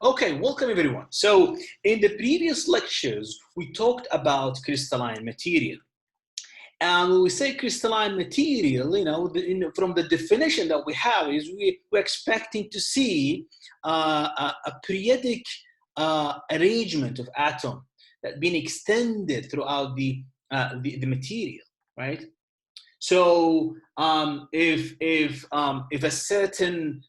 Okay, welcome everyone. So in the previous lectures, we talked about crystalline material. And when we say crystalline material, from the definition that we have is we're expecting to see a periodic arrangement of atom that been extended throughout the material, right? So if a certain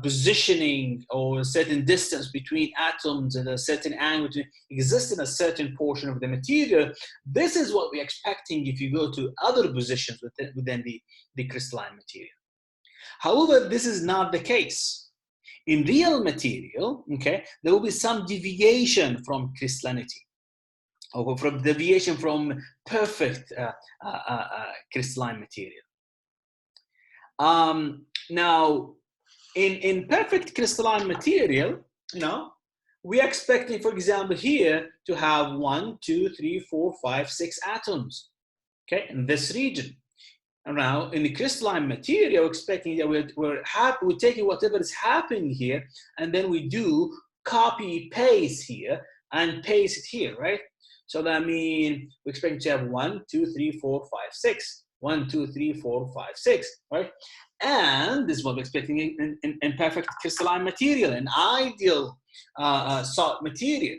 positioning or a certain distance between atoms and a certain angle exists in a certain portion of the material, this is what we're expecting if you go to other positions within the crystalline material. However, this is not the case. In real material, okay, there will be some deviation from crystallinity, or from deviation from perfect crystalline material. Now, in perfect crystalline material, we're expecting, for example, here to have 1, 2, 3, 4, 5, 6 atoms, okay, in this region. And now, in the crystalline material, we're expecting that we're taking whatever is happening here, and then we do copy paste here and paste it here, right? So that means we're expecting to have 1, 2, 3, 4, 5, 6. 1, 2, 3, 4, 5, 6, right? And this is what we're expecting in perfect crystalline material, an ideal salt material.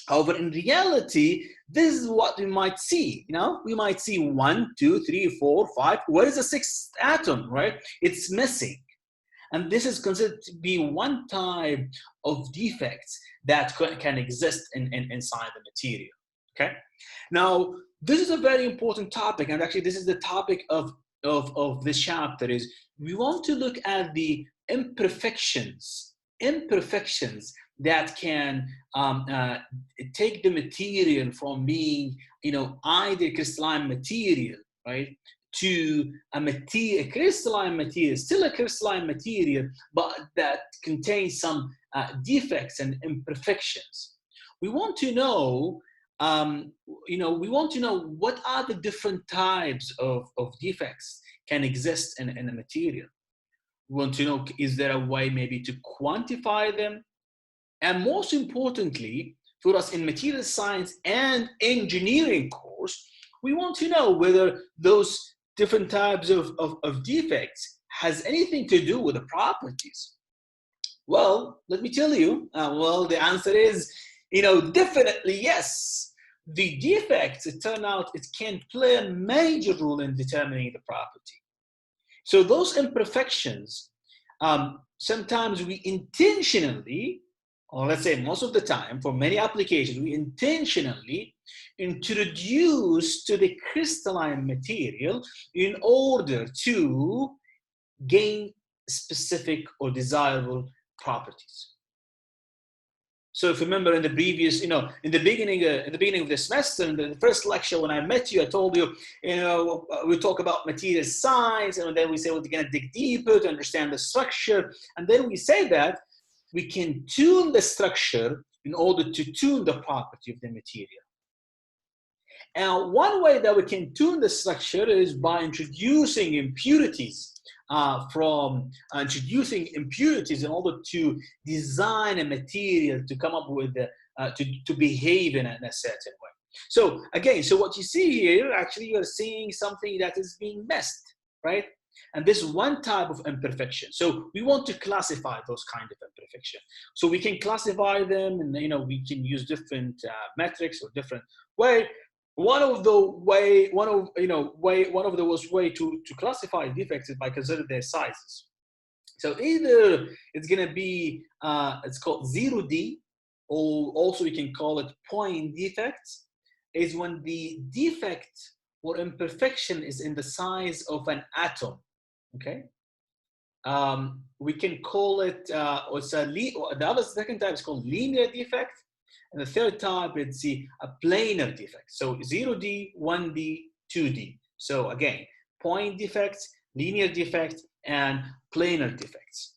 However, in reality, this is what we might see. We might see 1, 2, 3, 4, 5. Where is the sixth atom, right? It's missing. And this is considered to be one type of defects that can exist inside the material, okay? Now, this is a very important topic, and actually this is the topic of this chapter. Is we want to look at the imperfections that can take the material from being, either crystalline material, right, to a crystalline material, still a crystalline material, but that contains some defects and imperfections. We want to know what are the different types of defects can exist in a material. We want to know, is there a way maybe to quantify them? And most importantly, for us in material science and engineering course, we want to know whether those different types of defects has anything to do with the properties. Well, let me tell you, the answer is, definitely yes. The defects, it turns out, it can play a major role in determining the property. So those imperfections, sometimes we intentionally, or let's say most of the time, for many applications, we intentionally introduce to the crystalline material in order to gain specific or desirable properties. So if you remember in the previous, in the beginning of the semester, in the first lecture when I met you, I told you, we talk about material science, and then we say we're going to dig deeper to understand the structure, and then we say that we can tune the structure in order to tune the property of the material. And one way that we can tune the structure is by introducing impurities. Introducing impurities in order to design a material to come up with to behave in a certain way. So again, what you see here, actually you're seeing something that is being messed, right? And this is one type of imperfection. So we want to classify those kind of imperfections. So we can classify them, and we can use different metrics or different way. One of the way to classify defects is by considering their sizes. So either it's going to be it's called 0D, or also we can call it point defects, is when the defect or imperfection is in the size of an atom. Okay, we can call it the second type is called linear defect. And the third type is a planar defect. So 0D, 1D, 2D. So again, point defects, linear defects, and planar defects.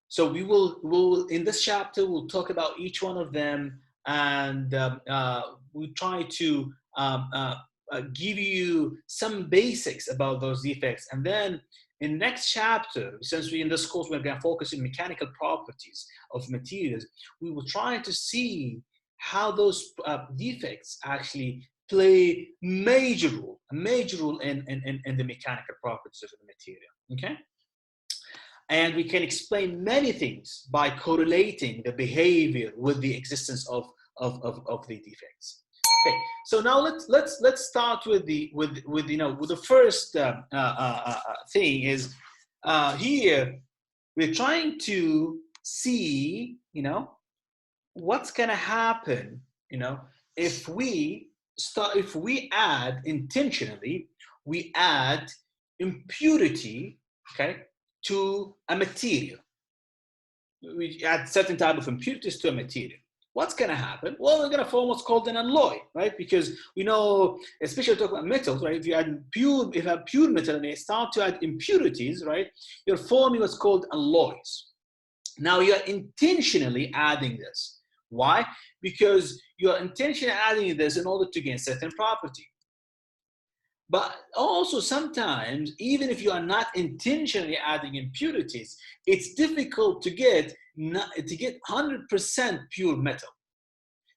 So we'll in this chapter, we'll talk about each one of them, and we'll try to give you some basics about those defects. And then in next chapter, since we in this course we're going to focus on mechanical properties of materials, we will try to see how those defects actually play a major role in the mechanical properties of the material. Okay. And we can explain many things by correlating the behavior with the existence of the defects. Okay, so now let's start with the first thing is here we're trying to see what's gonna happen if we add intentionally, we add impurity, okay, to a material. We add certain type of impurities to a material. What's going to happen? Well, we're going to form what's called an alloy, right? Because we know, especially talking about metals, right? If you have pure metal and they start to add impurities, right? You're forming what's called alloys. Now you're intentionally adding this. Why? Because you're intentionally adding this in order to gain certain property. But also sometimes, even if you are not intentionally adding impurities, it's difficult to get 100% pure metal.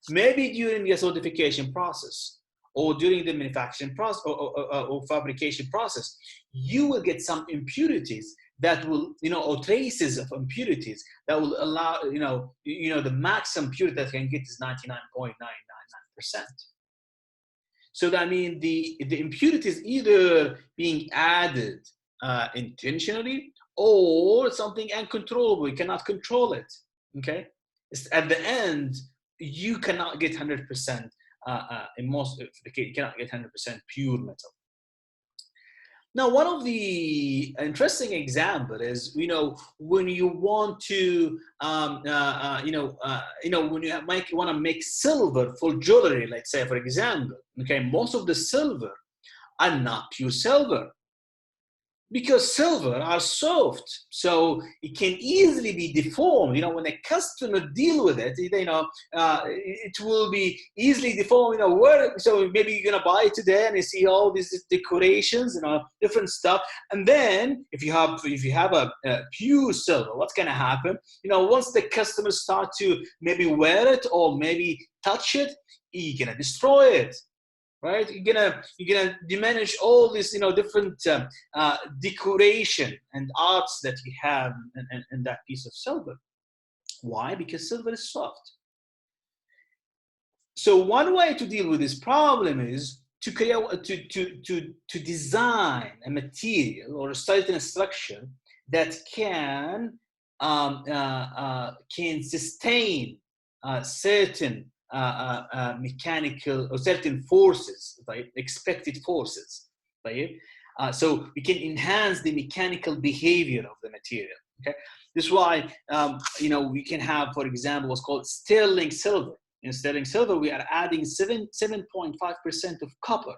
Maybe during the certification process or during the manufacturing process or fabrication process, you will get some impurities that will, or traces of impurities that will allow, the maximum purity that can get is 99.999%. So that means the impurities either being added intentionally or something uncontrollable. You cannot control it. Okay, at the end you cannot get 100%. In most of the case, you cannot get 100% pure metal. Now, one of the interesting example is, when you want to, when you want to make silver for jewelry, let's say, for example, okay, most of the silver are not pure silver because silver are soft, so it can easily be deformed. When a customer deal with it, it will be easily deformed. So maybe you're gonna buy it today and you see all these decorations, different stuff. And then if you have a pure silver, what's gonna happen? Once the customers start to maybe wear it or maybe touch it, you're gonna destroy it. Right, you're gonna diminish all these different decoration and arts that you have in that piece of silver. Why? Because silver is soft. So one way to deal with this problem is to create to design a material or a certain structure that can sustain certain mechanical or certain forces, right? Expected forces, right? So we can enhance the mechanical behavior of the material. Okay, this is why we can have, for example, what's called sterling silver. In sterling silver, we are adding 7.5% of copper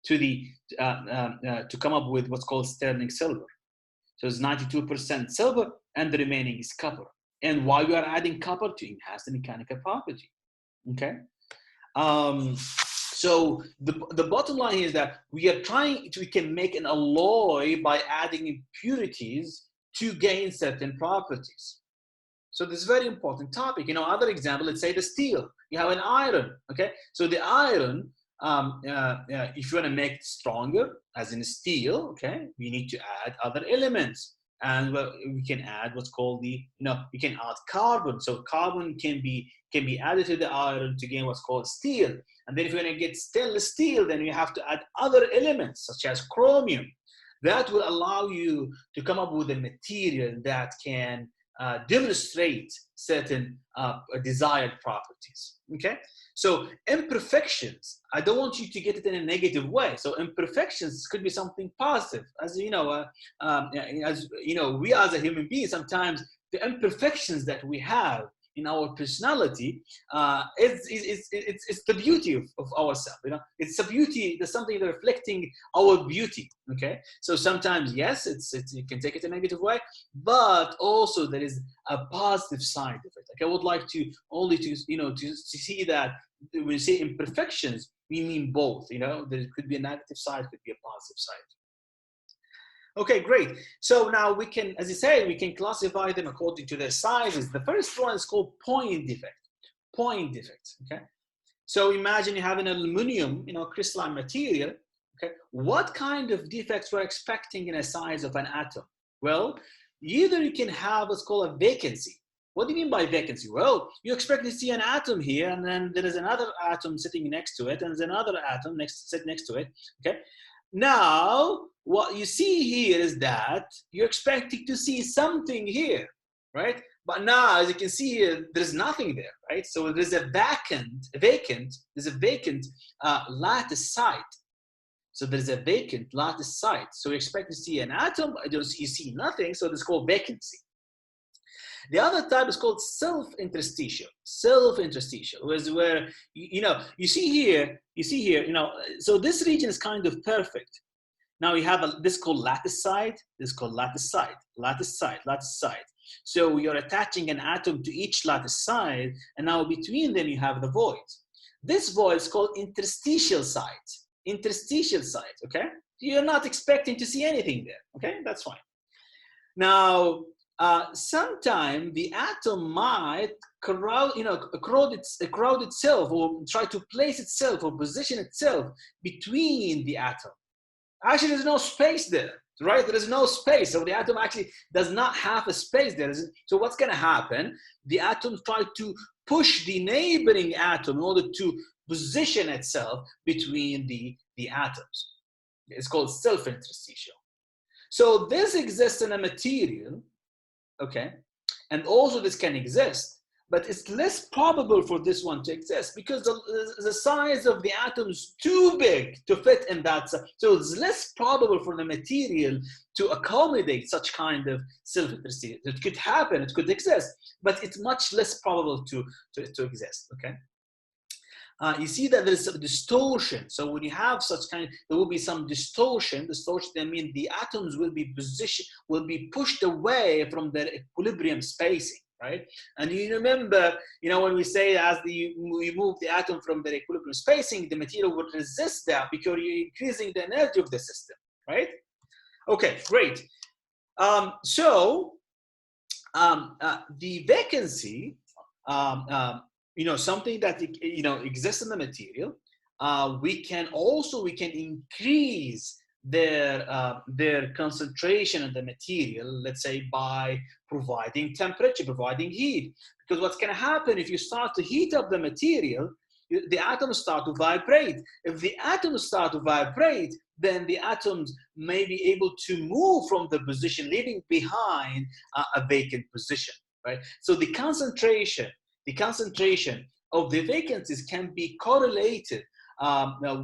to the to come up with what's called sterling silver. So it's 92% silver, and the remaining is copper. And why we are adding copper? To enhance the mechanical property. Okay, so the bottom line is that we can make an alloy by adding impurities to gain certain properties. So this is a very important topic. Other example, let's say the steel. You have an iron. Okay, so the iron, if you want to make it stronger, as in steel, okay, we need to add other elements. And we can add what's called we can add carbon. So carbon can be added to the iron to gain what's called steel. And then if you're going to get stainless steel, then you have to add other elements such as chromium. That will allow you to come up with a material that can demonstrate certain desired properties. Okay, so imperfections, I don't want you to get it in a negative way. So imperfections could be something positive. As we as a human being, sometimes the imperfections that we have in our personality, it's the beauty of ourselves. It's a beauty. There's something reflecting our beauty. Okay, so sometimes yes, you can take it a negative way, but also there is a positive side of it. Like I would like to see that when we say imperfections, we mean both. There could be a negative side, could be a positive side. Okay, great. So now we can, as you say, we can classify them according to their sizes. The first one is called point defect. Point defects. Okay. So imagine you have an aluminum, crystalline material. Okay. What kind of defects we're expecting in a size of an atom? Well, either you can have what's called a vacancy. What do you mean by vacancy? Well, you expect to see an atom here, and then there is another atom sitting next to it, and there's another atom sit next to it. Okay. Now, what you see here is that you're expecting to see something here, right? But now, as you can see here, there's nothing there, right? So there's a vacant lattice site. So there's a vacant lattice site. So you expect to see an atom, but you see nothing, so this is called vacancy. The other type is called self-interstitial. Self-interstitial is where, you see here, so this region is kind of perfect. Now you have this called lattice site, this called lattice site, lattice site, lattice site. So you're attaching an atom to each lattice site, and now between them you have the void. This void is called interstitial site. Interstitial site, okay? You're not expecting to see anything there, okay? That's fine. Now, sometime the atom might crowd itself, or try to place itself or position itself between the atom. Actually, there's no space there, right? There is no space. So the atom actually does not have a space there. So what's going to happen? The atom tries to push the neighboring atom in order to position itself between the atoms. It's called self-interstitial. So this exists in a material, okay? And also this can exist, but it's less probable for this one to exist because the size of the atom is too big to fit in that. So it's less probable for the material to accommodate such kind of self-interstitial. It could happen, it could exist, but it's much less probable to exist, okay? You see that there's some distortion. So when you have such kind, there will be some distortion. Distortion, I mean the atoms will be pushed away from their equilibrium spacing, right? And you remember, when we say we move the atom from their equilibrium spacing, the material would resist that because you're increasing the energy of the system, right? Okay, great. The vacancy, something that exists in the material, we can increase their concentration in the material, let's say by providing temperature, providing heat. Because what's going to happen if you start to heat up the material, the atoms start to vibrate. If the atoms start to vibrate, then the atoms may be able to move from the position, leaving behind a vacant position, right? So the concentration of the vacancies can be correlated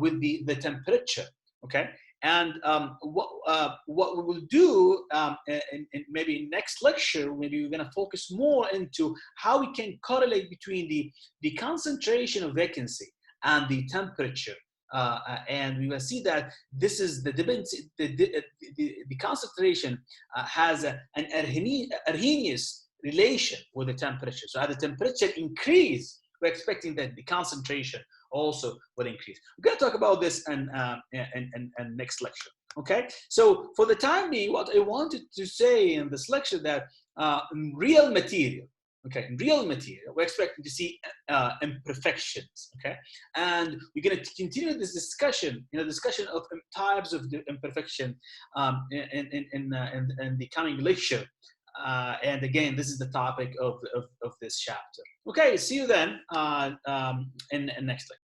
with the temperature, okay? And what we will do in maybe next lecture, maybe we're going to focus more into how we can correlate between the concentration of vacancy and the temperature. And we will see that this is the concentration has an Arrhenius relation with the temperature. So as the temperature increase, we're expecting that the concentration also will increase. We're going to talk about this in next lecture. Okay. So for the time being, what I wanted to say in this lecture that in real material, okay, in real material, we're expecting to see imperfections. Okay, and we're going to continue this discussion, discussion of types of the imperfection in the coming lecture. And again, this is the topic of this chapter. Okay, see you then in next lecture.